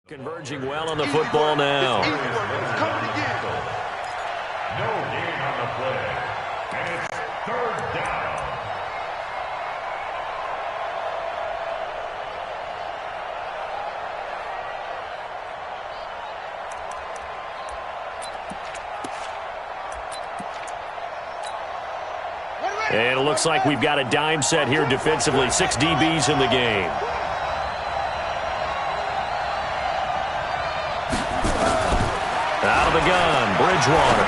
Converging well on the football now. No gain on the play. And it's third down. And it looks like we've got a dime set here defensively. 6 DBs in the game. Out of the gun, Bridgewater.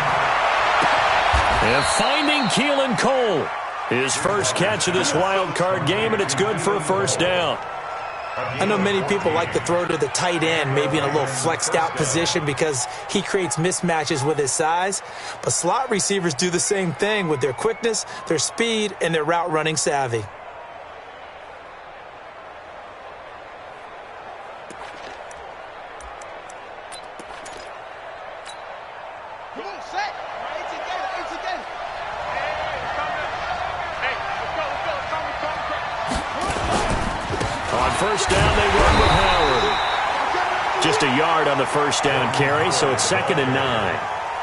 And finding Keelan Cole. His first catch of this wild card game, and it's good for a first down. I know many people like to throw to the tight end, maybe in a little flexed out position because he creates mismatches with his size. But slot receivers do the same thing with their quickness, their speed, and their route running savvy. First down, they run with Howard. Just a yard on the first down carry, so it's 2nd and 9.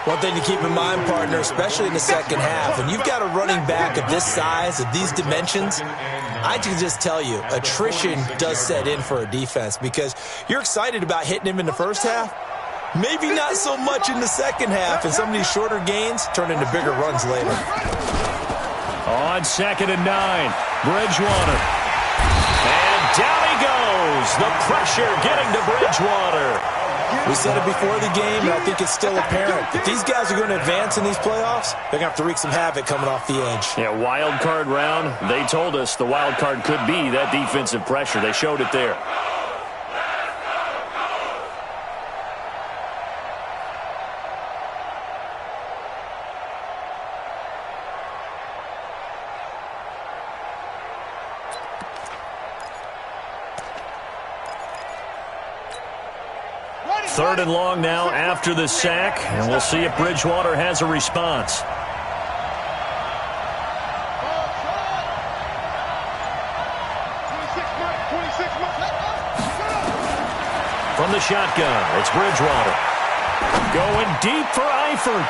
One thing to keep in mind, partner, especially in the second half, when you've got a running back of this size, of these dimensions, I can just tell you, attrition does set in for a defense because you're excited about hitting him in the first half. Maybe not so much in the second half, and some of these shorter gains turn into bigger runs later. On 2nd and 9, Bridgewater. Down he goes. The pressure getting to Bridgewater. We said it before the game, and I think it's still apparent. If these guys are going to advance in these playoffs, they're going to have to wreak some havoc coming off the edge. Yeah, wild card round. They told us the wild card could be that defensive pressure. They showed it there. Third and long now after the sack, and we'll see if Bridgewater has a response. From the shotgun, it's Bridgewater. Going deep for Eifert.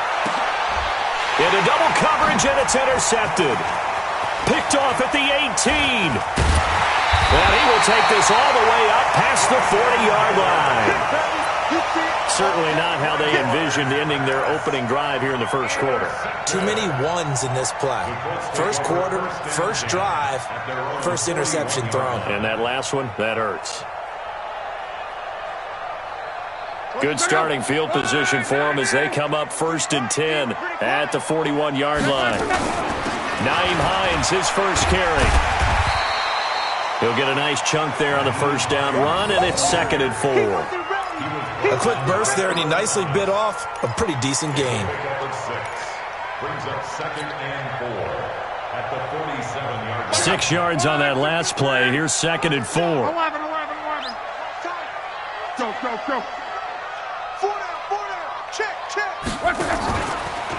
Into double coverage, and it's intercepted. Picked off at the 18. And he will take this all the way up past the 40-yard line. Certainly not how they envisioned ending their opening drive here in the first quarter. Too many ones in this play. First quarter, first drive, first interception thrown. And that last one, that hurts. Good starting field position for them as they come up 1st and 10 at the 41-yard line. Nyheim Hines, his first carry. He'll get a nice chunk there on the first down run, and it's 2nd and 4. A quick burst there, and he nicely bit off a pretty decent gain. Brings up 2nd and 4 at the 47-yard line. 6 yards on that last play. Here's 2nd and 4. 11. Go. 4 down. Check.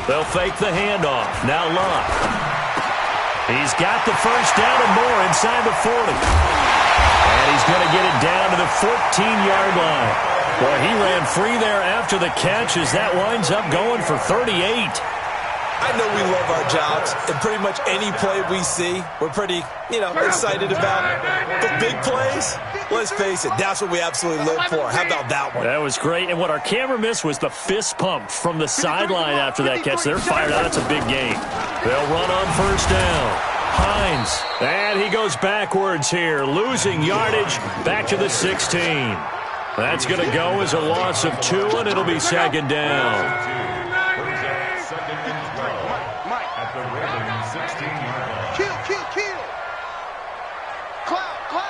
They'll fake the handoff. Now Luck. He's got the first down and more inside the 40. And he's going to get it down to the 14-yard line. Well, he ran free there after the catch as that winds up going for 38. I know we love our jobs, and pretty much any play we see, we're pretty, excited about. But big plays, let's face it, that's what we absolutely live for. How about that one? That was great, and what our camera missed was the fist pump from the sideline after that catch. They're fired out. That's a big gain. They'll run on first down. Hines, and he goes backwards here, losing yardage back to the 16. That's going to go as a loss of 2, and it'll be 2nd down. Second and 12 at the Ravens 16-yard line. Kill. Cloud.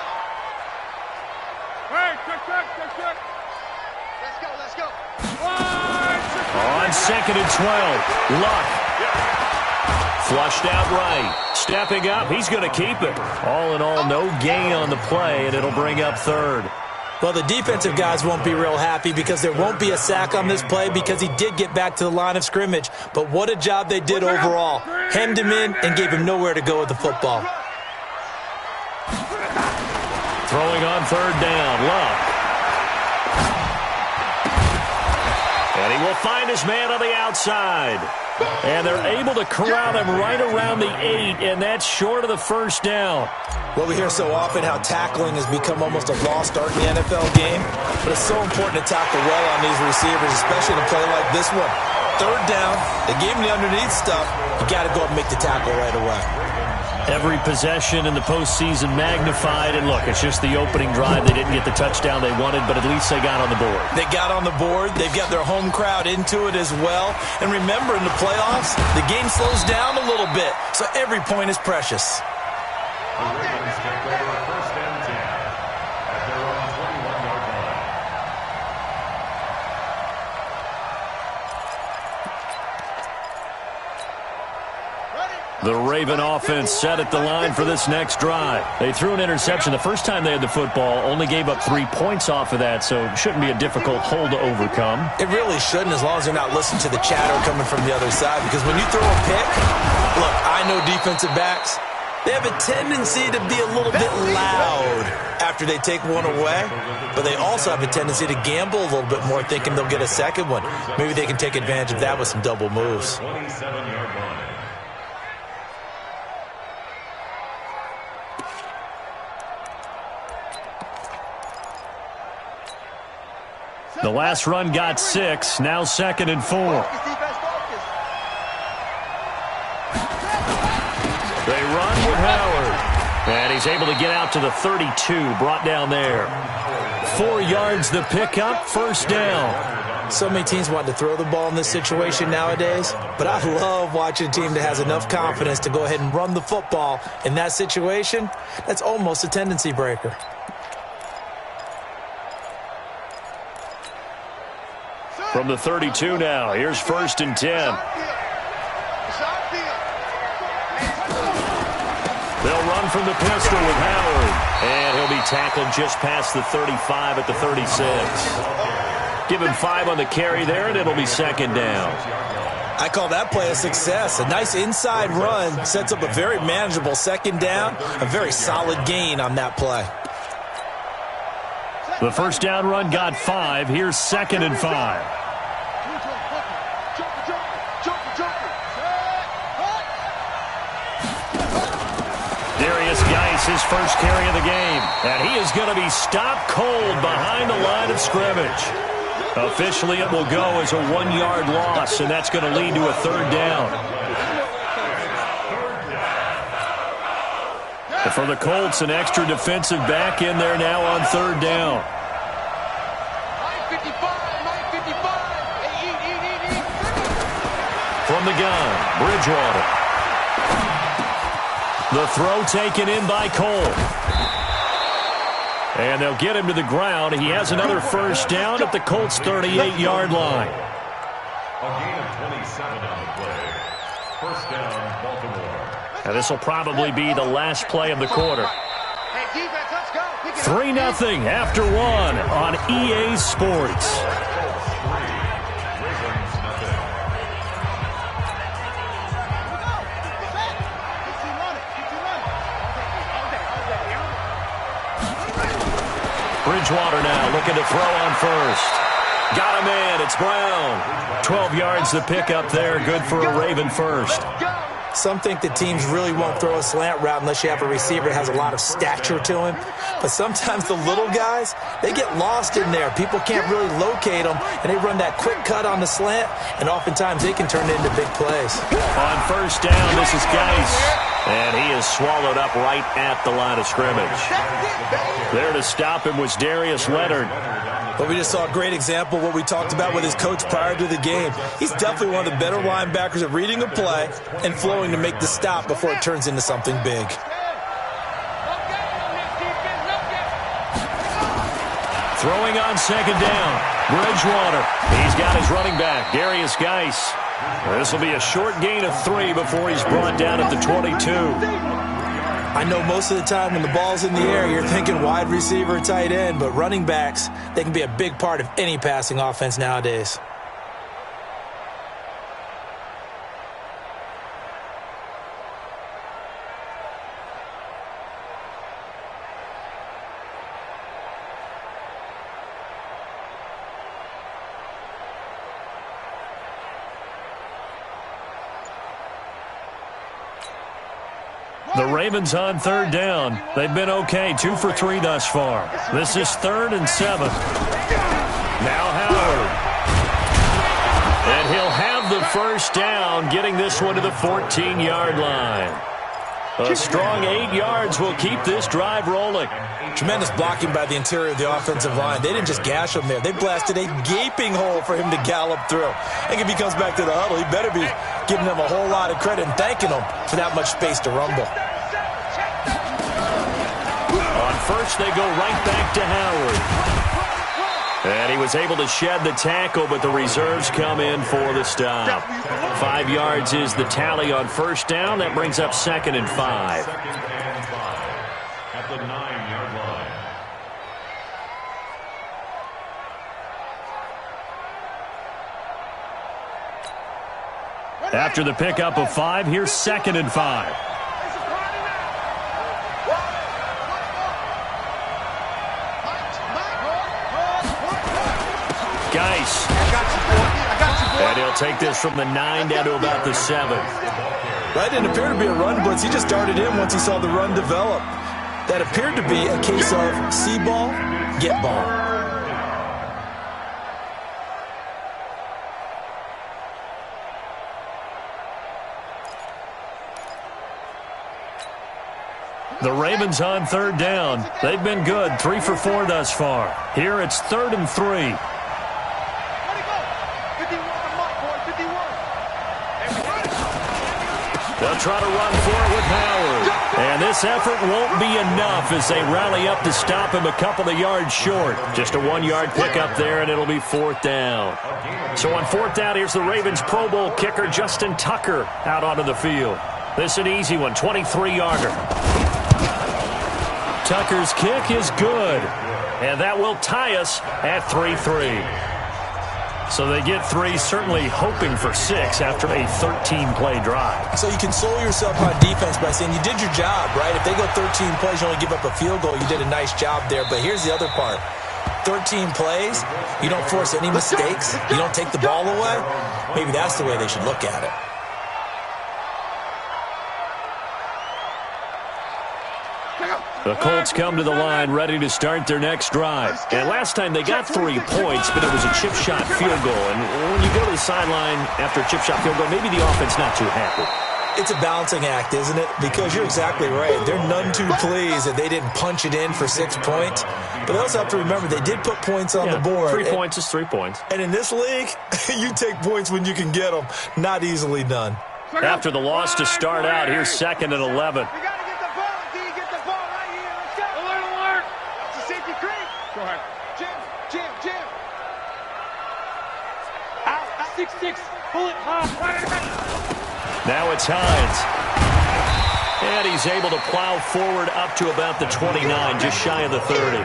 Hey, check. Let's go. On 2nd and 12, Luck. Flushed out right. Stepping up, he's going to keep it. All in all, no gain on the play, and it'll bring up 3rd. Well, the defensive guys won't be real happy because there won't be a sack on this play because he did get back to the line of scrimmage. But what a job they did overall. Hemmed him in and gave him nowhere to go with the football. Throwing on 3rd down, Luck. And he will find his man on the outside. And they're able to corral him right around the 8, and that's short of the first down. Well, we hear so often how tackling has become almost a lost art in the NFL game, but it's so important to tackle well on these receivers, especially in a play like this one. Third down, they gave him the underneath stuff. You got to go up and make the tackle right away. Every possession in the postseason magnified, and look, it's just the opening drive. They didn't get the touchdown they wanted, but at least they got on the board. They got on the board. They've got their home crowd into it as well. And remember, in the playoffs, the game slows down a little bit, so every point is precious. The Ravens take over a first and 10 at their own 21-yard line. The Raven offense set at the line for this next drive. They threw an interception the first time they had the football, only gave up 3 points off of that, so it shouldn't be a difficult hole to overcome. It really shouldn't, as long as they're not listening to the chatter coming from the other side, because when you throw a pick, look, I know defensive backs, they have a tendency to be a little bit loud after they take one away, but they also have a tendency to gamble a little bit more, thinking they'll get a second one. Maybe they can take advantage of that with some double moves. 27-yard line. The last run got 6, now 2nd and 4. They run with Howard, and he's able to get out to the 32, brought down there. 4 yards the pickup, first down. So many teams want to throw the ball in this situation nowadays, but I love watching a team that has enough confidence to go ahead and run the football. In that situation, that's almost a tendency breaker. From the 32 now, here's 1st and 10. They'll run from the pistol with Howard, and he'll be tackled just past the 35 at the 36. Give him 5 on the carry there, and it'll be 2nd down. I call that play a success. A nice inside run sets up a very manageable 2nd down, a very solid gain on that play. The first down run got 5. Here's 2nd and 5. Geis, his first carry of the game, and he is going to be stopped cold behind the line of scrimmage. Officially, it will go as a 1-yard loss, and that's going to lead to a 3rd down. And for the Colts, an extra defensive back in there now on 3rd down. From the gun, Bridgewater. The throw taken in by Cole. And they'll get him to the ground. He has another first down at the Colts' 38-yard line. A gain of 27 on the play. First down, Baltimore. Now this will probably be the last play of the quarter. 3-0 after 1 on EA Sports. Bridgewater now looking to throw on first. Got him in. It's Brown. 12 yards to pick up there. Good for a Raven first. Some think that teams really won't throw a slant route unless you have a receiver that has a lot of stature to him. But sometimes the little guys, they get lost in there. People can't really locate them, and they run that quick cut on the slant, and oftentimes they can turn it into big plays. On first down, this is Geis. And he is swallowed up right at the line of scrimmage. There to stop him was Darius Leonard. But we just saw a great example of what we talked about with his coach prior to the game. He's definitely one of the better linebackers at reading a play and flowing to make the stop before it turns into something big. Throwing on 2nd down, Bridgewater. He's got his running back, Darius Geis. This will be a short gain of 3 before he's brought down at the 22. I know most of the time when the ball's in the air, you're thinking wide receiver, tight end, but running backs, they can be a big part of any passing offense nowadays. The Ravens on third down. They've been okay, 2 for 3 thus far. This is 3rd and 7. Now Howard. And he'll have the first down, getting this one to the 14-yard line. A strong 8 yards will keep this drive rolling. Tremendous blocking by the interior of the offensive line. They didn't just gash him there. They blasted a gaping hole for him to gallop through. I think if he comes back to the huddle, he better be giving them a whole lot of credit and thanking them for that much space to rumble. On first, they go right back to Howard. And he was able to shed the tackle, but the reserves come in for the stop. 5 yards is the tally on first down. That brings up 2nd and 5. Second and 5 at the 9-yard line. After the pickup of 5, here's 2nd and 5. Geis. And he'll take this from the 9 down to about the 7. That didn't appear to be a run blitz. He just darted in once he saw the run develop. That appeared to be a case of see ball, get ball. The Ravens on third down. They've been good, 3 for 4 thus far. Here it's 3rd and 3. They'll try to run for it with Howard. And this effort won't be enough as they rally up to stop him a couple of yards short. Just a 1-yard pickup there, and it'll be 4th down. So on 4th down, here's the Ravens Pro Bowl kicker Justin Tucker out onto the field. This is an easy one, 23-yarder. Tucker's kick is good, and that will tie us at 3-3. So they get 3, certainly hoping for 6 after a 13-play drive. So you console yourself on defense by saying you did your job, right? If they go 13 plays, you only give up a field goal, you did a nice job there. But here's the other part. 13 plays, you don't force any mistakes, you don't take the ball away. Maybe that's the way they should look at it. The Colts come to the line ready to start their next drive. And last time they got 3 points, but it was a chip shot field goal. And when you go to the sideline after a chip shot field goal, maybe the offense not too happy. It's a balancing act, isn't it? Because you're exactly right. They're none too pleased that they didn't punch it in for 6 points. But they also have to remember they did put points on the board. 3 points is 3 points. And in this league, you take points when you can get them. Not easily done. After the loss to start out, here's 2nd and 11. Now it's Hines. And he's able to plow forward up to about the 29, just shy of the 30.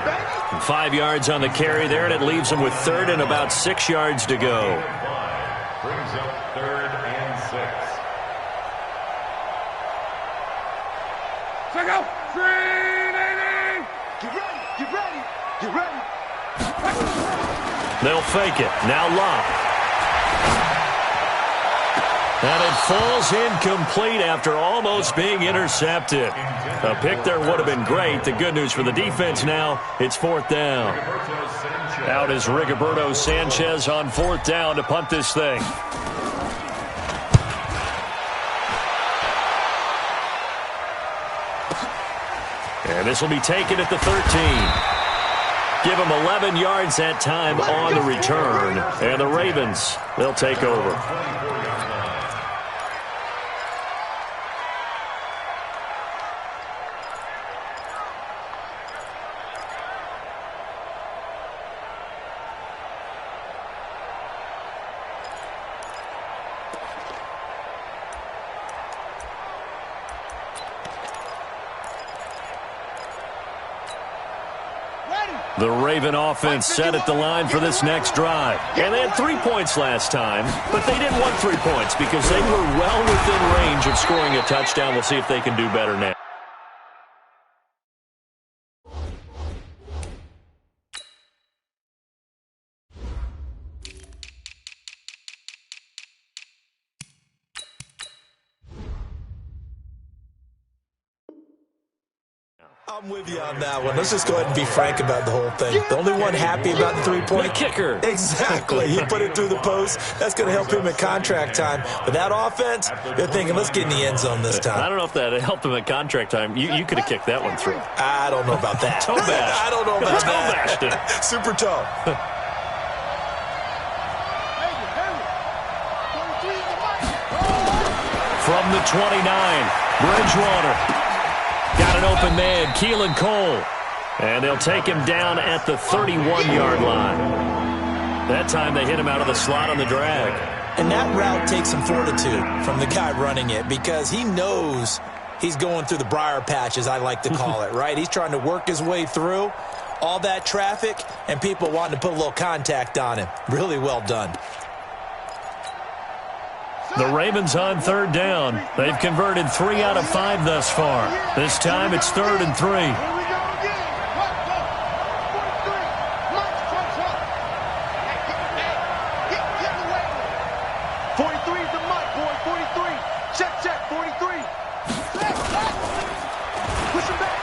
5 yards on the carry there, and it leaves him with 3rd and about 6 yards to go. Brings up 3rd and 6. Check out. Get ready. Get ready. Get ready. They'll fake it. Now Locke. And it falls incomplete after almost being intercepted. A pick there would have been great. The good news for the defense now, it's 4th down. Out is Rigoberto Sanchez on 4th down to punt this thing. And this will be taken at the 13. Give them 11 yards that time on the return. And the Ravens, they'll take over. The Raven offense set at the line for this next drive. And they had 3 points last time, but they didn't want 3 points because they were well within range of scoring a touchdown. We'll see if they can do better now. I'm with you on that one. Let's just go ahead and be frank about the whole thing. The only one happy about the three-point kicker. Exactly. He put it through the post. That's going to help him at contract time. But that offense, they're thinking, let's get in the end zone this time. I don't know if that helped him at contract time. You could have kicked that one through. I don't know about that. Toe bash. I don't know about toe that. Bashed it. Super toe. From the 29, Bridgewater. Got an open man, Keelan Cole. And they'll take him down at the 31-yard line. That time they hit him out of the slot on the drag. And that route takes some fortitude from the guy running it because he knows he's going through the briar patch, as I like to call it, right? He's trying to work his way through all that traffic and people wanting to put a little contact on him. Really well done. The Ravens on third down. They've converted 3 out of 5 thus far. This time it's 3rd and 3. 43 is the mic, boy. 43. Check, 43. Push him back.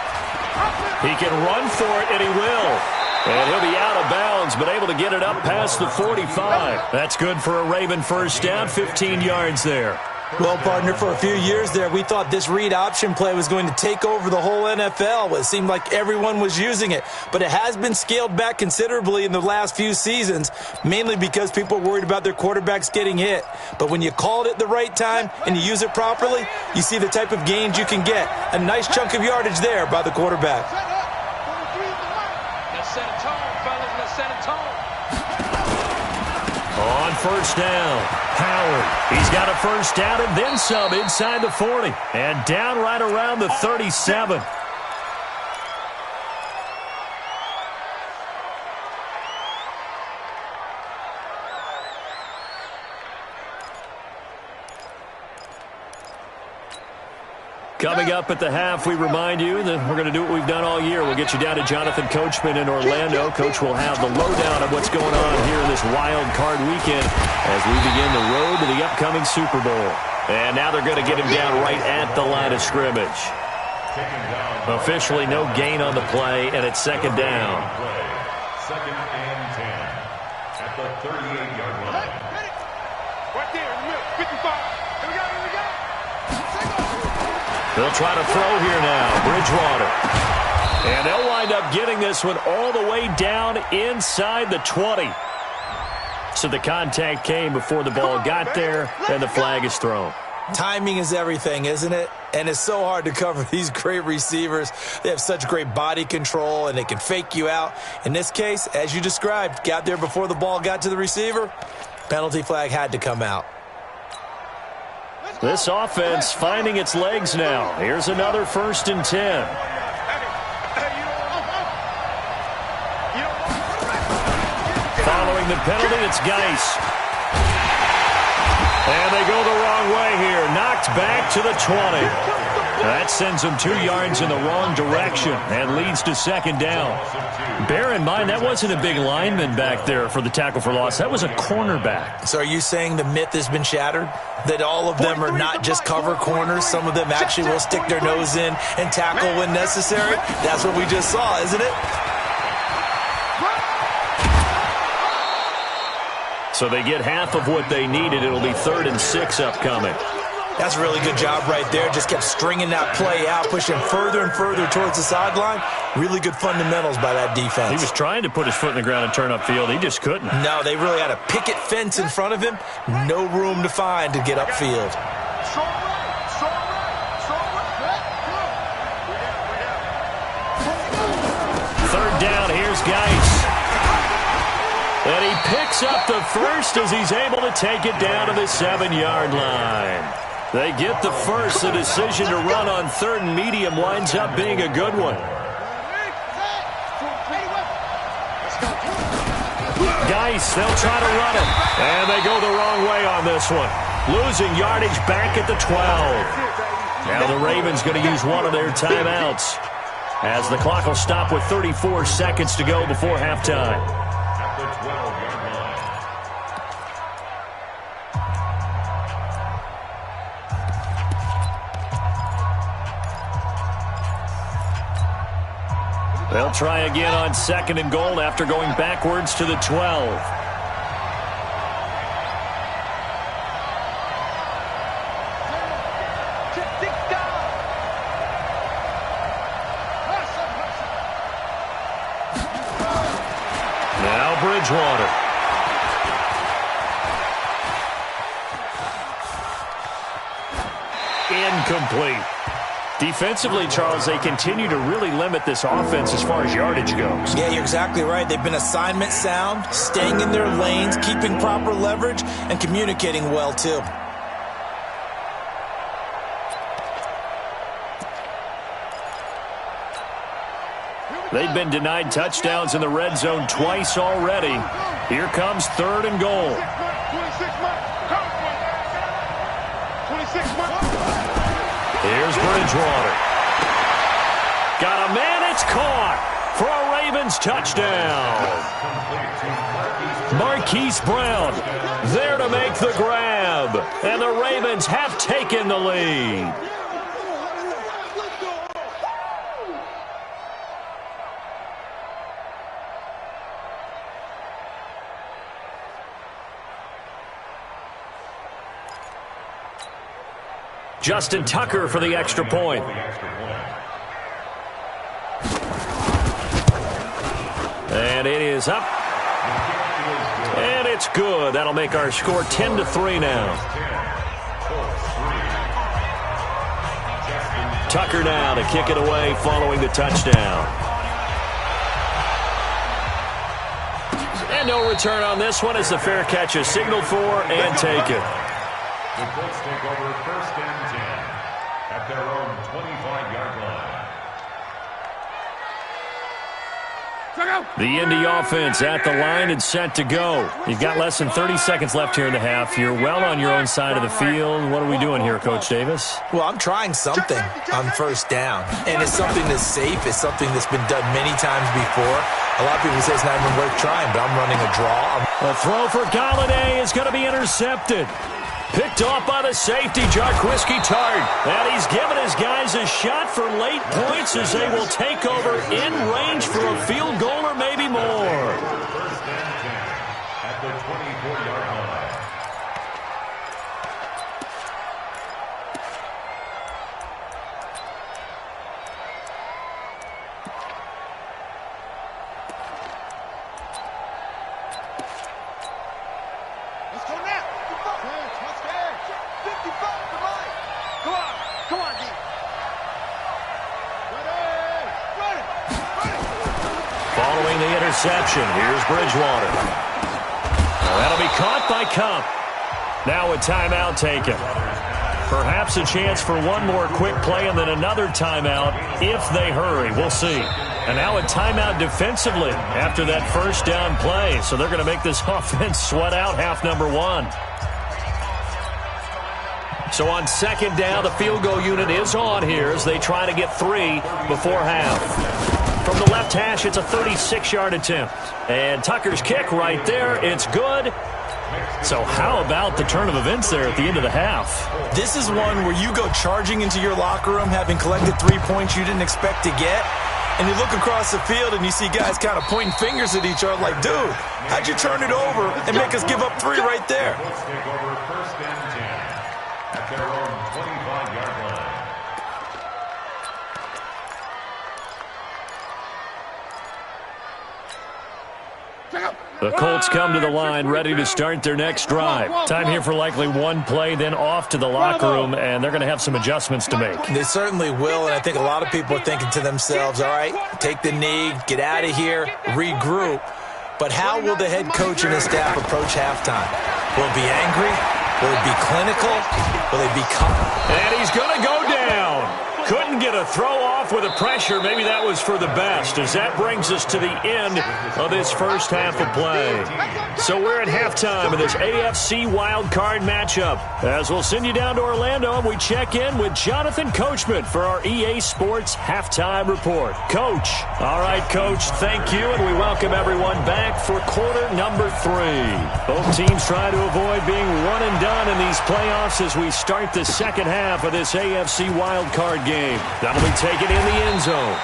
He can run for it, and he will. And he'll be out of bounds, but able to get it up past the 45. That's good for a Raven first down, 15 yards there. Well, partner, for a few years there, we thought this read option play was going to take over the whole NFL. It seemed like everyone was using it, but it has been scaled back considerably in the last few seasons, mainly because people are worried about their quarterbacks getting hit. But when you call it at the right time and you use it properly, you see the type of gains you can get. A nice chunk of yardage there by the quarterback. Set a tone, fellas. Let's set a tone. On first down, Howard. He's got a first down and then some inside the 40. And down right around the 37. Coming up at the half, we remind you that we're going to do what we've done all year. We'll get you down to Jonathan Coachman in Orlando. Coach will have the lowdown of what's going on here in this wild card weekend as we begin the road to the upcoming Super Bowl. And now they're going to get him down right at the line of scrimmage. Officially no gain on the play, and it's second down. Second and 10 at the 38-yard line. Right there in the middle. 55. Here we go. They'll try to throw here now. Bridgewater. And they'll wind up getting this one all the way down inside the 20. So the contact came before the ball got there, and the flag is thrown. Timing is everything, isn't it? And it's so hard to cover these great receivers. They have such great body control, and they can fake you out. In this case, as you described, got there before the ball got to the receiver. Penalty flag had to come out. This offense finding its legs now. Here's another 1st and 10. Following the penalty, it's Geis. And they go the wrong way here. Knocked back to the 20. That sends them 2 yards in the wrong direction and leads to second down. Bear in mind, that wasn't a big lineman back there for the tackle for loss. That was a cornerback. So are you saying the myth has been shattered? That all of them are not just cover corners? Some of them actually will stick their nose in and tackle when necessary? That's what we just saw, isn't it? So they get half of what they needed. It'll be 3rd and 6 upcoming. That's a really good job right there. Just kept stringing that play out, pushing further and further towards the sideline. Really good fundamentals by that defense. He was trying to put his foot in the ground and turn upfield. He just couldn't. No, they really had a picket fence in front of him. No room to find to get upfield. Third down, here's Geis. And he picks up the first as he's able to take it down to the 7-yard line. They get the first. The decision to run on 3rd and medium winds up being a good one. Geis, they'll try to run it. And they go the wrong way on this one. Losing yardage back at the 12. Now the Ravens going to use one of their timeouts as the clock will stop with 34 seconds to go before halftime. At the 12-yard line. They'll try again on 2nd and goal after going backwards to the 12. Now Bridgewater. Incomplete. Defensively, Charles, they continue to really limit this offense as far as yardage goes. Yeah, you're exactly right. They've been assignment sound, staying in their lanes, keeping proper leverage, and communicating well, too. They've been denied touchdowns in the red zone twice already. Here comes 3rd and goal. 26 months. Here's Bridgewater. Got a man, it's caught for a Ravens touchdown. Marquise Brown there to make the grab. And the Ravens have taken the lead. Justin Tucker for the extra point. And it is up. And it's good. That'll make our score 10-3 now. Tucker now to kick it away following the touchdown. And no return on this one as the fair catch is signaled for and taken. The Colts take over 1st and 10 at their own 25-yard line. The Indy offense at the line and set to go. You've got less than 30 seconds left here in the half. You're well on your own side of the field. What are we doing here, Coach Davis? Well, I'm trying something on 1st down. And it's something that's safe. It's something that's been done many times before. A lot of people say it's not even worth trying, but I'm running a draw. A throw for Galladay is going to be intercepted. Picked off by the safety, Jarquiski Tart. And he's given his guys a shot for late points as they will take over in range for a field goal or maybe more. 1st and 10 at the 24-yard line. Let's go now. 55 to mine. Come on, D. Ready. Following the interception, here's Bridgewater. That'll be caught by Cup. Now a timeout taken. Perhaps a chance for one more quick play and then another timeout if they hurry. We'll see. And now a timeout defensively after that 1st down play. So they're going to make this offense sweat out half number 1. So on 2nd down, the field goal unit is on here as they try to get 3 before half. From the left hash, it's a 36-yard attempt. And Tucker's kick right there, it's good. So how about the turn of events there at the end of the half? This is one where you go charging into your locker room having collected 3 points you didn't expect to get. And you look across the field and you see guys kind of pointing fingers at each other like, dude, how'd you turn it over and make us give up 3 right there? Colts take over 1st and 10 at their own 25-yard line. The Colts come to the line ready to start their next drive. Time here for likely one play, then off to the locker room, and they're going to have some adjustments to make. They certainly will, and I think a lot of people are thinking to themselves, all right, take the knee, get out of here, regroup. But how will the head coach and his staff approach halftime? Will it be angry? Will it be clinical? Will it be calm? And he's going to go down. Couldn't get a throw off with the pressure. Maybe that was for the best, as that brings us to the end of this first half of play. So we're at halftime of this AFC wildcard matchup. As we'll send you down to Orlando, and we check in with Jonathan Coachman for our EA Sports Halftime Report. Coach. All right, Coach, thank you, and we welcome everyone back for quarter number 3. Both teams try to avoid being one and done in these playoffs as we start the second half of this AFC wildcard game. That'll be taken in the end zone.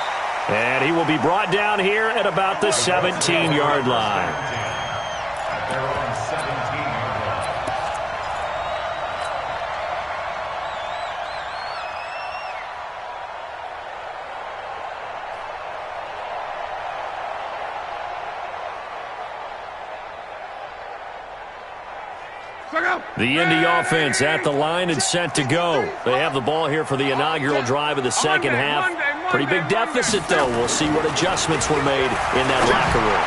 And he will be brought down here at about the 17-yard line. At their own 17-yard line. The Indy offense at the line and set to go. They have the ball here for the inaugural drive of the second half. Pretty big deficit, though. We'll see what adjustments were made in that locker room.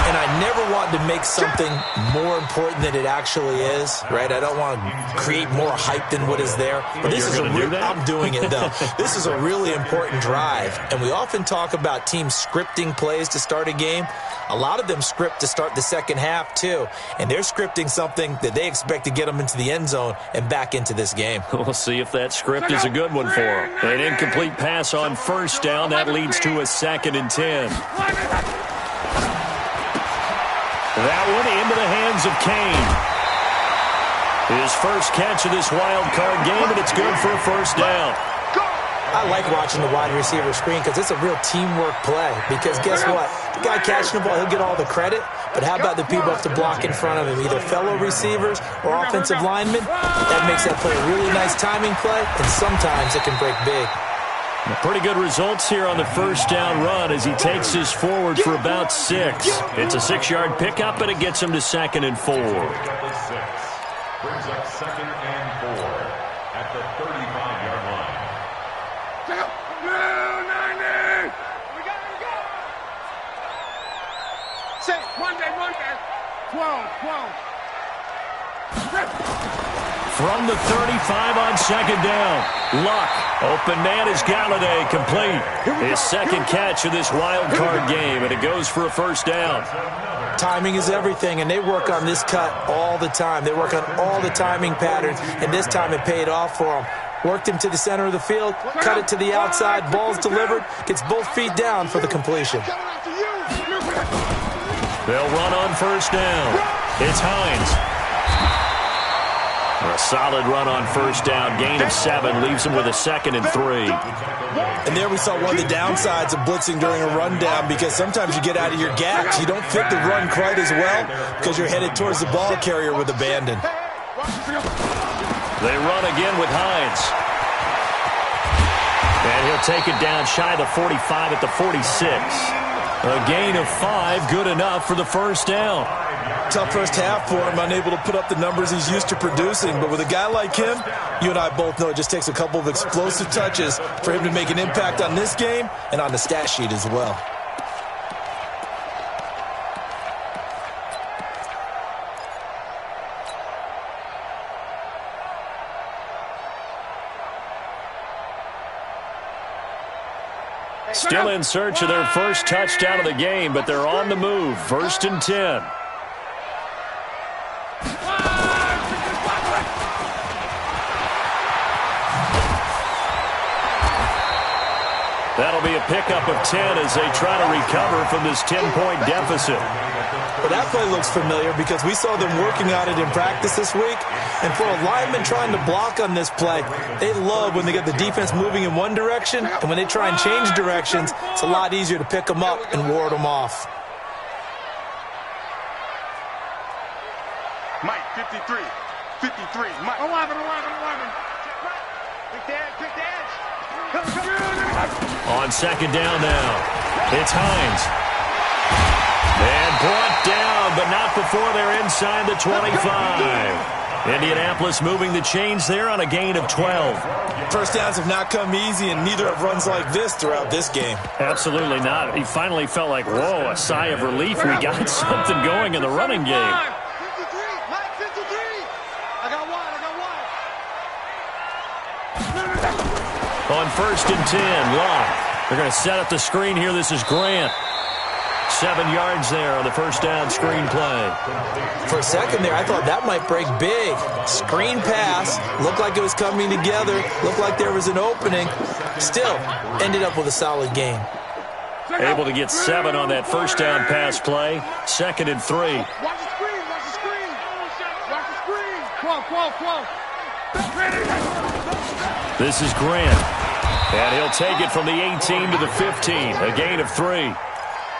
And I never want to make something more important than it actually is, right? I don't want to create more hype than what is there. But this is I'm doing it, though. This is a really important drive. And we often talk about teams scripting plays to start a game. A lot of them script to start the second half, too. And they're scripting something that they expect to get them into the end zone and back into this game. We'll see if that script is a good one for them. An incomplete pass on first down. That leads to a 2nd and 10. That one into the hands of Kane. His first catch of this wild card game, and it's good for a first down. I like watching the wide receiver screen because it's a real teamwork play. Because guess what? The guy catching the ball, he'll get all the credit. But how about the people have to block in front of him, either fellow receivers or offensive linemen? That makes that play a really nice timing play, and sometimes it can break big. Pretty good results here on the first down run as he takes this forward for about 6. It's a 6-yard pickup, and it gets him to 2nd and 4. Brings up 2nd and 4 at the 35-yard line. Say, Monday. 12. From the 35 on 2nd down. Luck. Open man is Galladay, complete. His 2nd catch of this wild card game, and it goes for a first down. Timing is everything, and they work on this cut all the time. They work on all the timing patterns, and this time it paid off for them. Worked him to the center of the field, cut it to the outside, ball's delivered, gets both feet down for the completion. They'll run on first down. It's Hines. A solid run on first down. Gain of 7 leaves him with a 2nd and 3. And there we saw one of the downsides of blitzing during a rundown, because sometimes you get out of your gaps. You don't fit the run quite as well because you're headed towards the ball carrier with abandon. They run again with Hines. And he'll take it down shy of the 45 at the 46. A gain of 5, good enough for the first down. Tough first half for him, unable to put up the numbers he's used to producing. But with a guy like him, you and I both know it just takes a couple of explosive touches for him to make an impact on this game and on the stat sheet as well. Still in search of their first touchdown of the game, but they're on the move. 1st and 10. That'll be a pickup of 10 as they try to recover from this 10-point deficit. Well, that play looks familiar because we saw them working on it in practice this week. And for a lineman trying to block on this play, they love when they get the defense moving in one direction, and when they try and change directions, it's a lot easier to pick them up and ward them off. Mike, 53. Mike. 11. Pick the edge. On 2nd down now, it's Hines. And brought down, but not before they're inside the 25. Indianapolis moving the chains there on a gain of 12. First downs have not come easy, and neither have runs like this throughout this game. Absolutely not. He finally felt like, whoa, a sigh of relief. We got something going in the running game. 53. Mike, 53. I got one. On 1st and 10, Locke. They're going to set up the screen here. This is Grant. 7 yards there on the first down screen play. For a second there, I thought that might break big. Screen pass. Looked like it was coming together. Looked like there was an opening. Still, ended up with a solid gain. Able to get 7 on that first down pass play. 2nd and 3. Watch the screen. Quo. This is Grant. And he'll take it from the 18 to the 15, a gain of 3.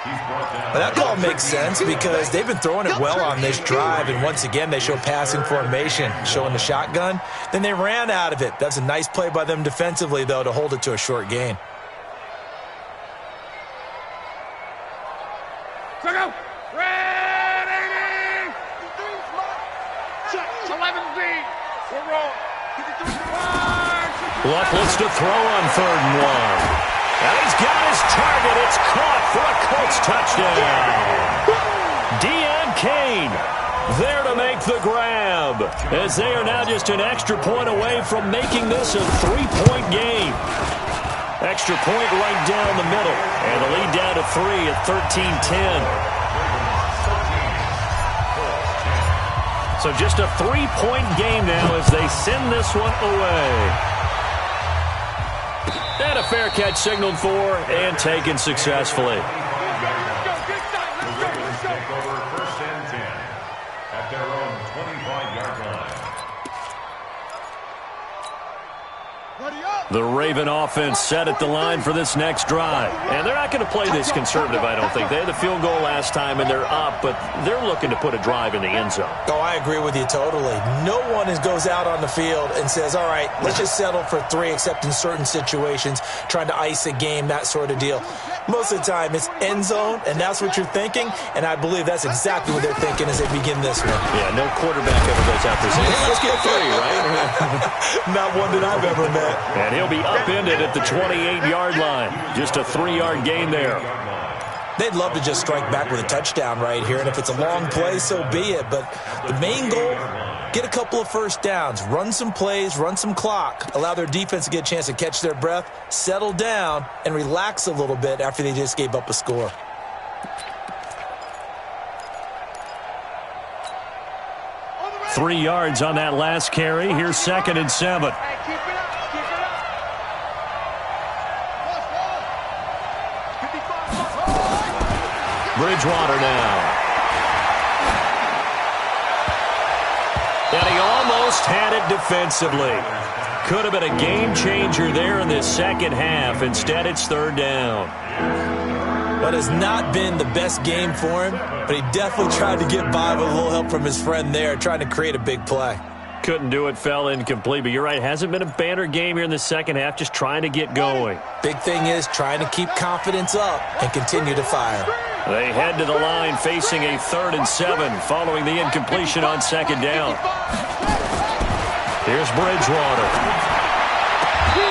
Well, that call makes sense because they've been throwing it well on this drive, and once again they show passing formation, showing the shotgun. Then they ran out of it. That's a nice play by them defensively, though, to hold it to a short gain. Go! Ready! Check. 11B. We're wrong. Luck looks to throw on 3rd and 1. And he's got his target. It's caught for a Colts touchdown. Deon Cain there to make the grab, as they are now just an extra point away from making this a 3-point game. Extra point right down the middle, and the lead down to 3 at 13-10. So just a 3-point game now as they send this one away. And a fair catch signaled for and taken successfully. Let's take over 1st and 10 at their own 25-yard line. The Raven offense set at the line for this next drive. And they're not going to play this conservative, I don't think. They had the field goal last time, and they're up, but they're looking to put a drive in the end zone. Oh, I agree with you totally. No one goes out on the field and says, all right, let's just settle for 3, except in certain situations, trying to ice a game, that sort of deal. Most of the time, it's end zone, and that's what you're thinking, and I believe that's exactly what they're thinking as they begin this one. Yeah, no quarterback ever goes out there saying, let's get 3, right? Not one that I've ever met. And he'll be upended at the 28-yard line. Just a 3-yard gain there. They'd love to just strike back with a touchdown right here, and if it's a long play, so be it. But the main goal, get a couple of first downs, run some plays, run some clock, allow their defense to get a chance to catch their breath, settle down, and relax a little bit after they just gave up a score. Three yards on that last carry. Here's 2nd and 7. Bridgewater now. And he almost had it defensively. Could have been a game changer there in this second half. Instead, it's 3rd down. But has not been the best game for him, but he definitely tried to get by with a little help from his friend there, trying to create a big play. Couldn't do it, fell incomplete, but you're right, hasn't been a banner game here in the second half, just trying to get going. Big thing is trying to keep confidence up and continue to fire. They head to the line facing a 3rd and 7 following the incompletion on 2nd down. Here's Bridgewater.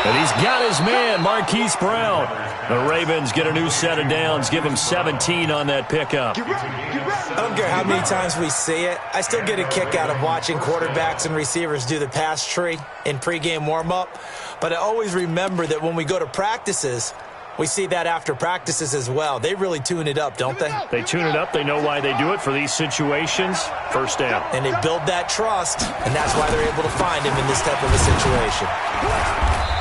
And he's got his man, Marquise Brown. The Ravens get a new set of downs, give him 17 on that pickup. I don't care how many times we see it. I still get a kick out of watching quarterbacks and receivers do the pass tree in pregame warm-up. But I always remember that when we go to practices, we see that after practices as well. They really tune it up, don't they? They tune it up. They know why they do it for these situations. 1st down. And they build that trust, and that's why they're able to find him in this type of a situation.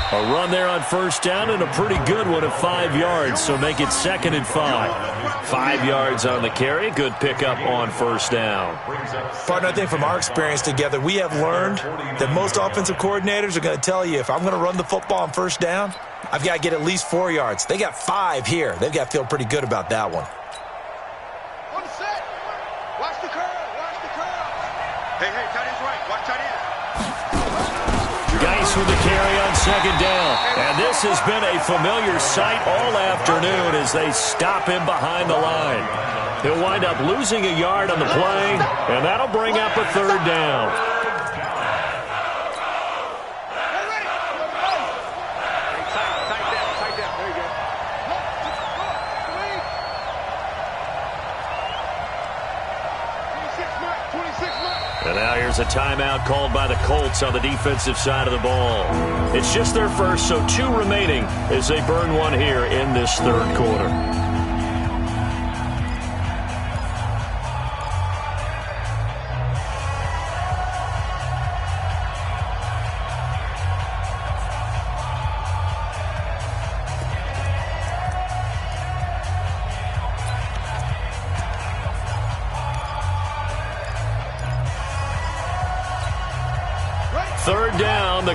A run there on 1st down and a pretty good one at 5 yards, so make it 2nd and 5. 5 yards on the carry. Good pickup on 1st down. Partner, I think from our experience together, we have learned that most offensive coordinators are going to tell you, if I'm going to run the football on 1st down, I've got to get at least 4 yards. They got 5 here. They've got to feel pretty good about that one. On the set. Watch the curve. Watch the curve. Hey, tight end's right. Watch tight end. Geis with the carry on 2nd down. And this has been a familiar sight all afternoon as they stop him behind the line. He'll wind up losing a yard on the play, and that'll bring up a 3rd down. And now here's a timeout called by the Colts on the defensive side of the ball. It's just their first, so 2 remaining as they burn one here in this 3rd quarter.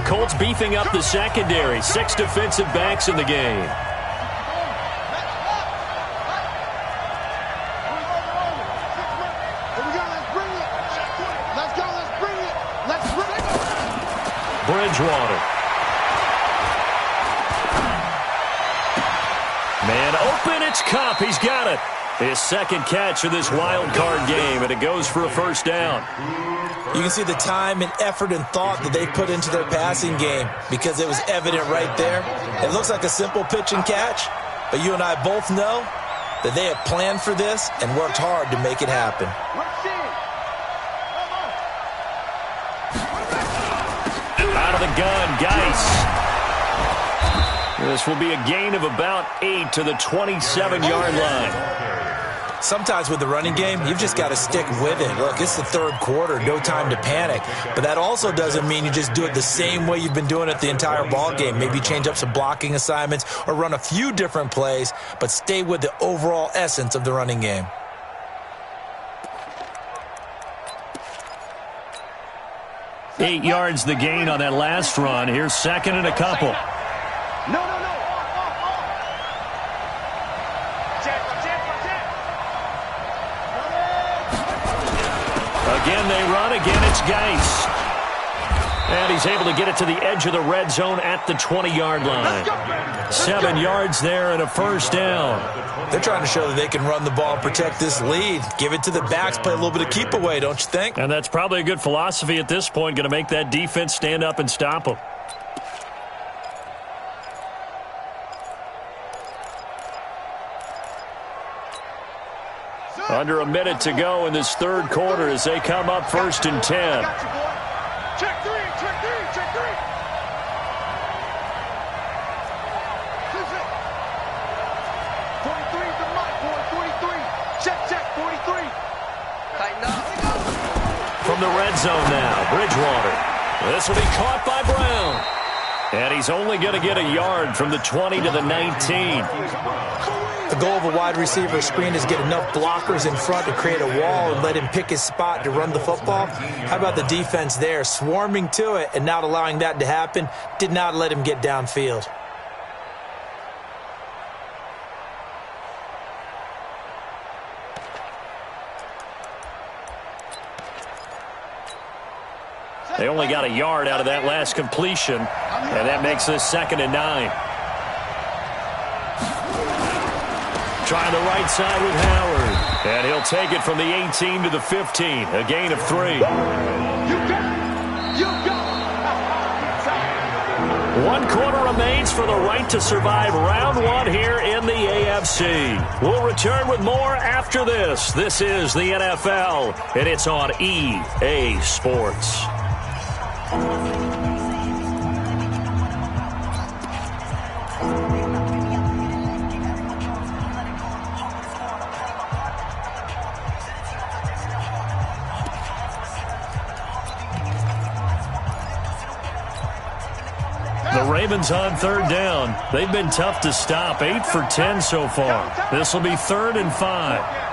Colts beefing up the secondary. 6 defensive backs in the game. Bridgewater. Man open, it's Cup. He's got it. His second catch of this wild card game, and it goes for a first down. You can see the time and effort and thought that they put into their passing game because it was evident right there. It looks like a simple pitch and catch, but you and I both know that they have planned for this and worked hard to make it happen. Out of the gun, Geis. This will be a gain of about 8 to the 27-yard line. Sometimes with the running game, you've just got to stick with it. Look, it's the third quarter, no time to panic. But that also doesn't mean you just do it the same way you've been doing it the entire ball game. Maybe change up some blocking assignments or run a few different plays, but stay with the overall essence of the running game. Eight yards the gain on that last run. Here's second and a couple. No. Again they run. Again it's Geis. And he's able to get it to the edge of the red zone at the 20-yard line. 7 yards there and a first down. They're trying to show that they can run the ball and protect this lead. Give it to the backs, play a little bit of keep away, don't you think? And that's probably a good philosophy at this point. Going to make that defense stand up and stop them. Under a minute to go in this third quarter as they come up 1st and 10. Check three. 43 is the mic, boy. 43. Check. 43. Tighten up. From the red zone now, Bridgewater. This will be caught by Brown. And he's only going to get a yard from the 20 to the 19. The goal of a wide receiver screen is get enough blockers in front to create a wall and let him pick his spot to run the football. How about the defense there, swarming to it and not allowing that to happen? Did not let him get downfield. They only got a yard out of that last completion, and that makes this 2nd and 9. Trying the right side with Howard. And he'll take it from the 18 to the 15. A gain of 3. You got it. 1 quarter remains for the right to survive round 1 here in the AFC. We'll return with more after this. This is the NFL, and it's on EA Sports. The Ravens on 3rd down. They've been tough to stop. 8 for 10 so far. This will be 3rd and 5.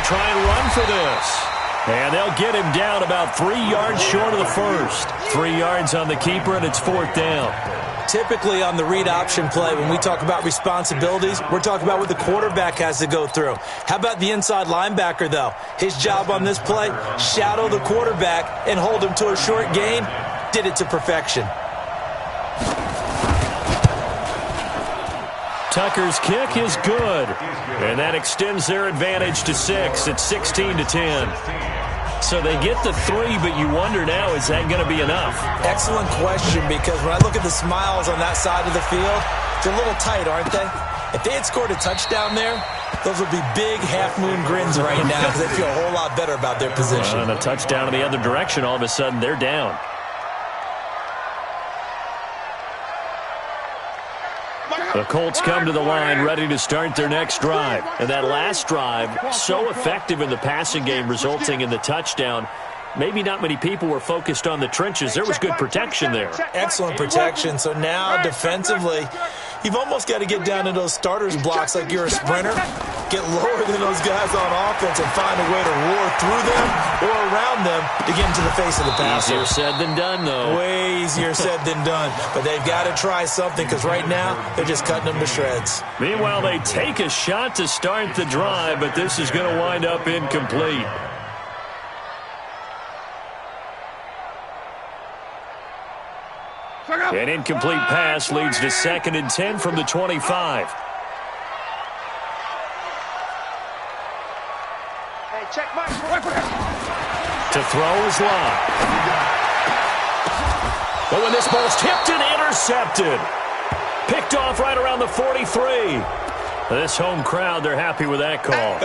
Try and run for this. And they'll get him down about 3 yards short of the first. 3 yards on the keeper, and it's 4th down. Typically on the read option play, when we talk about responsibilities, we're talking about what the quarterback has to go through. How about the inside linebacker, though? His job on this play, shadow the quarterback and hold him to a short gain. Did it to perfection. Tucker's kick is good. And that extends their advantage to 6. It's 16 to 10. So they get the 3, but you wonder now, is that going to be enough? Excellent question, because when I look at the smiles on that side of the field, they're a little tight, aren't they? If they had scored a touchdown there, those would be big half-moon grins right now because they feel a whole lot better about their position. And a touchdown in the other direction, all of a sudden they're down. The Colts come to the line ready to start their next drive. And that last drive, so effective in the passing game, resulting in the touchdown. maybe not many people were focused on the trenches. There was good protection there. Excellent protection. So now defensively, you've almost got to get down to those starters blocks like you're a sprinter. Get lower than those guys on offense and find a way to roar through them or around them to get into the face of the passer. Easier said than done, though. Way easier said than done. But they've got to try something because right now they're just cutting them to shreds. Meanwhile, they take a shot to start the drive, but this is going to wind up incomplete. An incomplete pass leads to 2nd and 10 from the 25. Hey, check Mike. To throw is Locke. But when this ball's tipped and intercepted. Picked off right around the 43. This home crowd, they're happy with that call.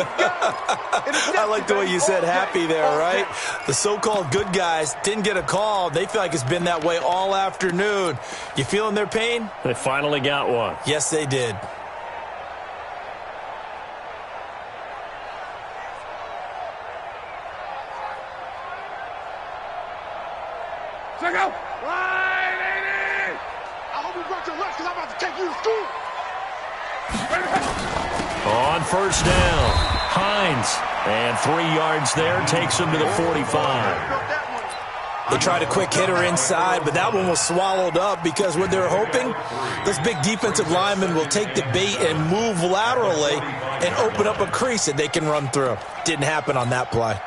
I like the way you said happy there, right? The so-called good guys didn't get a call. They feel like it's been that way all afternoon. You feeling their pain? They finally got one. Yes, they did. Check out. Right, 80. I hope you brought your lunch because I'm about to take you to school. On first down, Hines. And 3 yards there takes him to the 45. They tried a quick hitter inside, but that one was swallowed up because what they're hoping, those big defensive linemen will take the bait and move laterally and open up a crease that they can run through. Didn't happen on that play.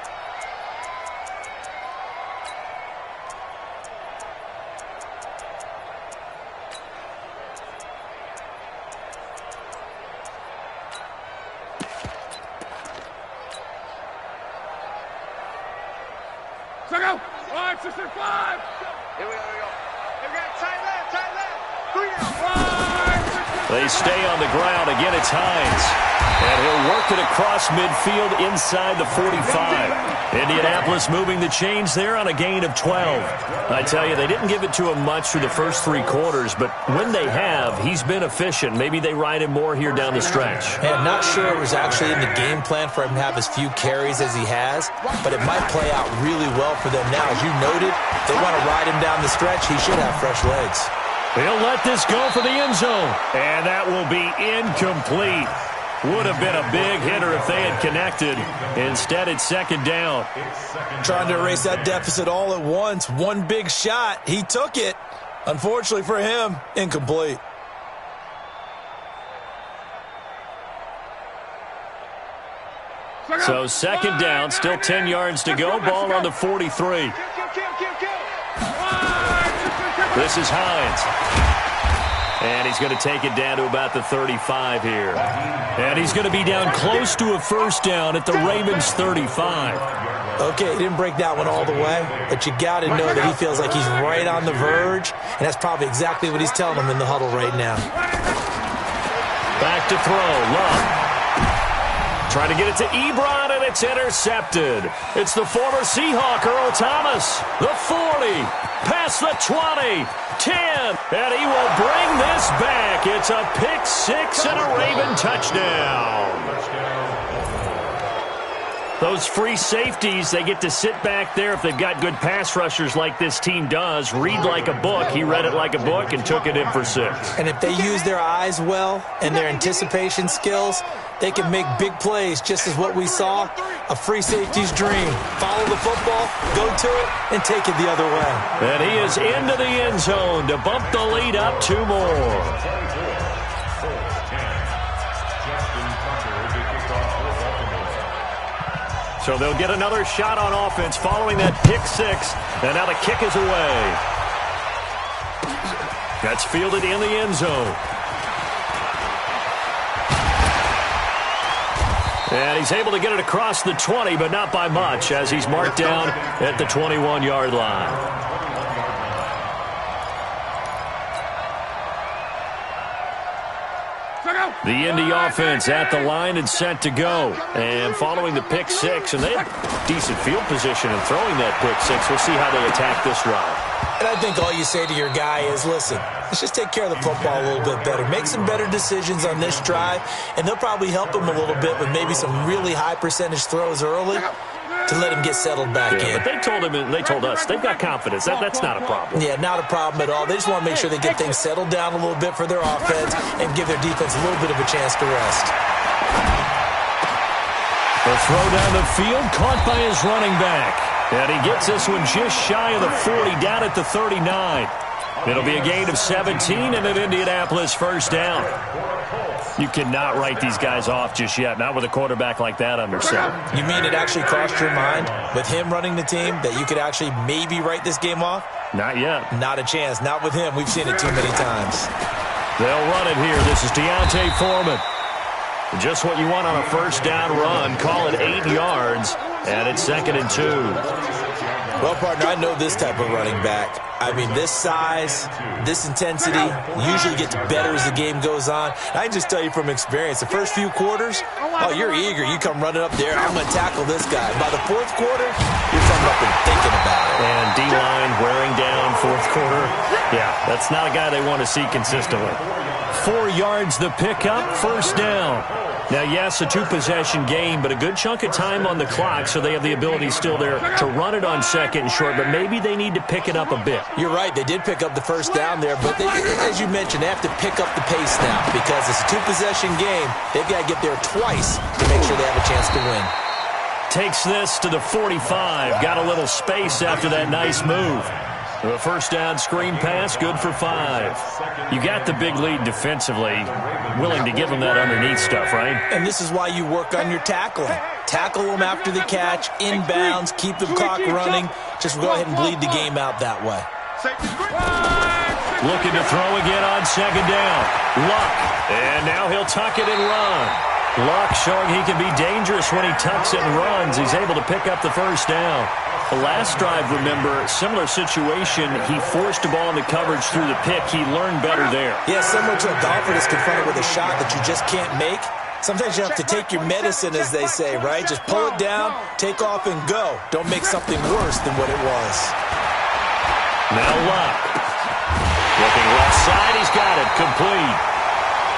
Check out. 5, 6, and 5. Here we go. Here we got tight left. 3 down. 5, 6, and 5. They stay on the ground. Again, it's Hines. And he'll work it across midfield inside the 45. Indianapolis moving the chains there on a gain of 12. I tell you, they didn't give it to him much through the first 3 quarters, but when they have, he's been efficient. Maybe they ride him more here down the stretch. Hey, I'm not sure it was actually in the game plan for him to have as few carries as he has, but it might play out really well for them now. As you noted, they want to ride him down the stretch. He should have fresh legs. He'll let this go for the end zone, and that will be incomplete. Would have been a big hitter if they had connected. Instead, it's 2nd down. Trying to erase that deficit all at once. One big shot. He took it. Unfortunately for him, incomplete. So 2nd down, still 10 yards to go. Ball on the 43. This is Hines. And he's going to take it down to about the 35 here. And he's going to be down close to a first down at the Ravens 35. Okay, he didn't break that one all the way, but you got to know that he feels like he's right on the verge, and that's probably exactly what he's telling them in the huddle right now. Back to throw, Love. Trying to get it to Ebron, and it's intercepted. It's the former Seahawk, Earl Thomas. The 40, past the 20, 10, and he will bring this back. It's a pick-6 and a Raven touchdown. Those free safeties, they get to sit back there if they've got good pass rushers like this team does. Read like a book. He read it like a book and took it in for 6. And if they use their eyes well and their anticipation skills, they can make big plays, just as what we saw, a free safety's dream. Follow the football, go to it, and take it the other way. And he is into the end zone to bump the lead up 2 more. So they'll get another shot on offense following that pick-6, and now the kick is away. That's fielded in the end zone. And he's able to get it across the 20, but not by much, as he's marked down at the 21-yard line. The Indy offense at the line and set to go. And following the pick-6, and they have decent field position in throwing that pick-6. We'll see how they attack this drive. And I think all you say to your guy is, listen, let's just take care of the football a little bit better. Make some better decisions on this drive, and they'll probably help him a little bit with maybe some really high percentage throws early. to let him get settled back in. But they told us they've got confidence. That's not a problem. Yeah, not a problem at all. They just want to make sure they get things settled down a little bit for their offense and give their defense a little bit of a chance to rest. The throw down the field, caught by his running back. And he gets this one just shy of the 40, down at the 39. It'll be a gain of 17 and an Indianapolis first down. You cannot write these guys off just yet, not with a quarterback like that under center. You mean it actually crossed your mind with him running the team that you could actually maybe write this game off? Not yet. Not a chance. Not with him. We've seen it too many times. They'll run it here. This is Deontay Foreman. Just what you want on a first down run. Call it 8 yards, and it's 2nd and 2. Well, partner, I know this type of running back. I mean, this size, this intensity usually gets better as the game goes on. I can just tell you from experience, the first few quarters, oh, you're eager. You come running up there, I'm going to tackle this guy. By the fourth quarter, you're coming up and thinking about it. And D-line wearing down fourth quarter. Yeah, that's not a guy they want to see consistently. 4 yards the pickup, first down. Now, yes, a 2-possession game, but a good chunk of time on the clock, so they have the ability still there to run it on 2nd and short, but maybe they need to pick it up a bit. You're right. They did pick up the first down there, but they, as you mentioned, they have to pick up the pace now because it's a 2-possession game. They've got to get there twice to make sure they have a chance to win. Takes this to the 45. Got a little space after that nice move. The first down screen pass, good for 5. You got the big lead defensively. Willing to give them that underneath stuff, right? And this is why you work on your tackling. Tackle them after the catch, inbounds, keep the clock running. Just go ahead and bleed the game out that way. Looking to throw again on 2nd down. Luck. And now he'll tuck it and run. Luck showing he can be dangerous when he tucks it and runs. He's able to pick up the first down. The last drive, remember, similar situation. He forced the ball into coverage through the pick. He learned better there. Yeah, similar to a golfer that's confronted with a shot that you just can't make. Sometimes you have to take your medicine, as they say, right? Just pull it down, take off, and go. Don't make something worse than what it was. Now Luck. Looking left side, he's got it. Complete.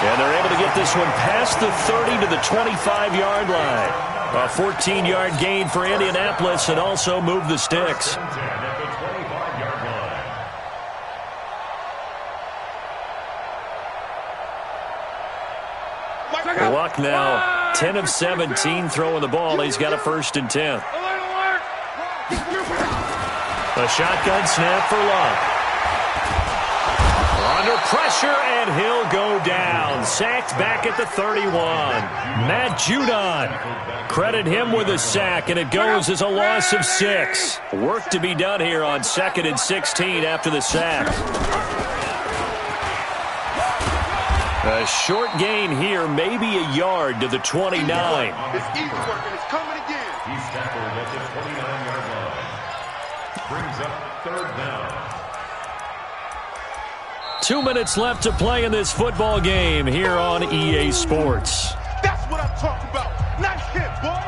And they're able to get this one past the 30 to the 25-yard line. A 14-yard gain for Indianapolis and also move the sticks. Luck now 10 of 17 throwing the ball. He's got a 1st and 10. A shotgun snap for Luck. Under pressure, and he'll go down. Sacked back at the 31. Matt Judon. Credit him with a sack, and it goes as a loss of 6. Work to be done here on 2nd and 16 after the sack. A short gain here, maybe a yard to the 29. It's easy work, and it's coming again. He's tackled at the 29-yard line. Brings up 3rd down. 2 minutes left to play in this football game here on EA Sports. That's what I'm talking about. Nice hit, boy.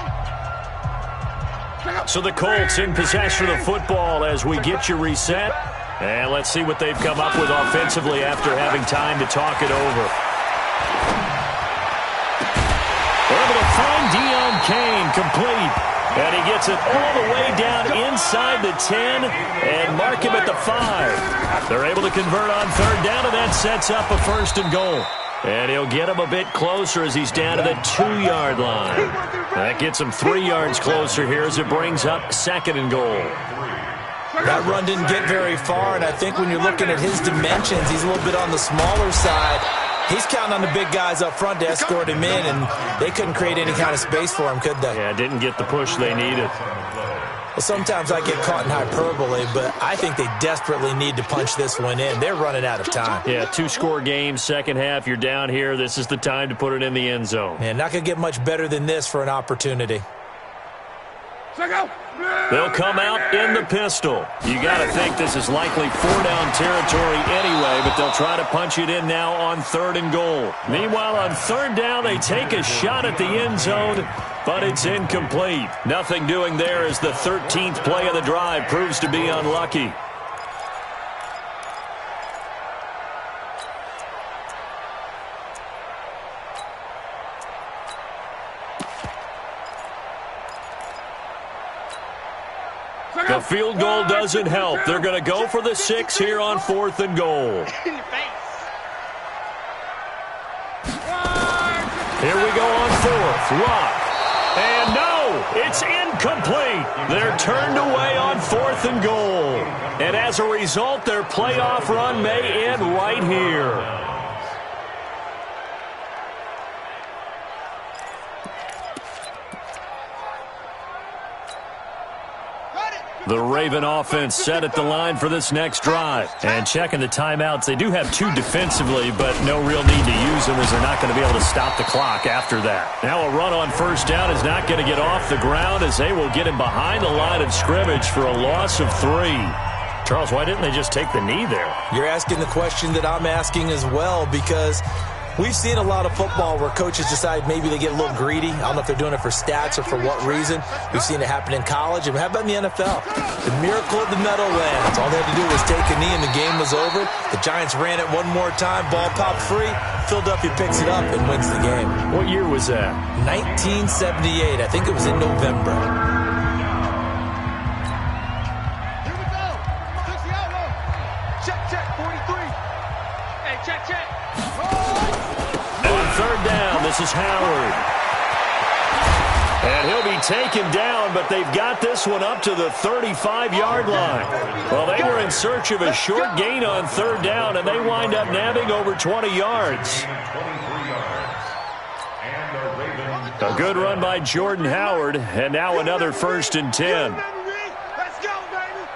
So the Colts in possession of the football as we get you reset. And let's see what they've come up with offensively after having time to talk it over. They're able to find Deon Cain, complete. And he gets it all the way down inside the 10 and mark him at the 5. They're able to convert on 3rd down, and that sets up a 1st and goal. And he'll get him a bit closer as he's down to the 2-yard line. That gets him 3 yards closer here as it brings up 2nd and goal. That run didn't get very far, and I think when you're looking at his dimensions, he's a little bit on the smaller side. He's counting on the big guys up front to escort him in, and they couldn't create any kind of space for him, could they? Yeah, didn't get the push they needed. Well, sometimes I get caught in hyperbole, but I think they desperately need to punch this one in. They're running out of time. Yeah, 2-score game, second half. You're down here. This is the time to put it in the end zone. Man, not going to get much better than this for an opportunity. They'll come out in the pistol. You got to think this is likely 4-down territory anyway, but they'll try to punch it in now on 3rd and goal. Meanwhile, on 3rd down, they take a shot at the end zone, but it's incomplete. Nothing doing there as the 13th play of the drive proves to be unlucky. The field goal doesn't help. They're going to go for the 6 here on 4th and goal. Here we go on 4th. Rock. And no, it's incomplete. They're turned away on 4th and goal. And as a result, their playoff run may end right here. The Raven offense set at the line for this next drive. And checking the timeouts, they do have 2 defensively, but no real need to use them as they're not going to be able to stop the clock after that. Now a run on 1st down is not going to get off the ground as they will get him behind the line of scrimmage for a loss of 3. Charles, why didn't they just take the knee there? You're asking the question that I'm asking as well, because we've seen a lot of football where coaches decide maybe they get a little greedy. I don't know if they're doing it for stats or for what reason. We've seen it happen in college. And how about in the NFL? The miracle of the Meadowlands. All they had to do was take a knee and the game was over. The Giants ran it one more time. Ball popped free. Philadelphia picks it up and wins the game. What year was that? 1978. I think it was in November. Here we go. Fix the outlaw. Check, 43. Hey, check. On 3rd down, this is Howard. And he'll be taken down, but they've got this one up to the 35-yard line. Well, they were in search of a short gain on 3rd down, and they wind up nabbing over 20 yards. A good run by Jordan Howard, and now another 1st and 10. Let's go, baby.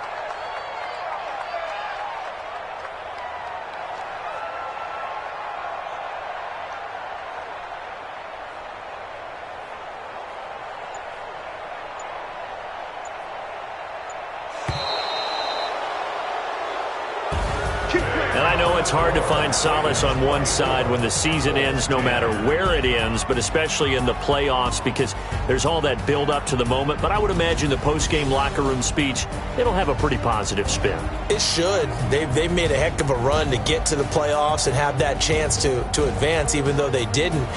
And I know it's hard to find solace on one side when the season ends, no matter where it ends, but especially in the playoffs, because there's all that build-up to the moment. But I would imagine the post-game locker room speech, it'll have a pretty positive spin. It should. They've made a heck of a run to get to the playoffs and have that chance to advance, even though they didn't.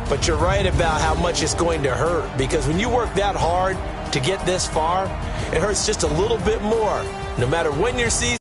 But you're right about how much it's going to hurt, because when you work that hard to get this far, it hurts just a little bit more, no matter when your season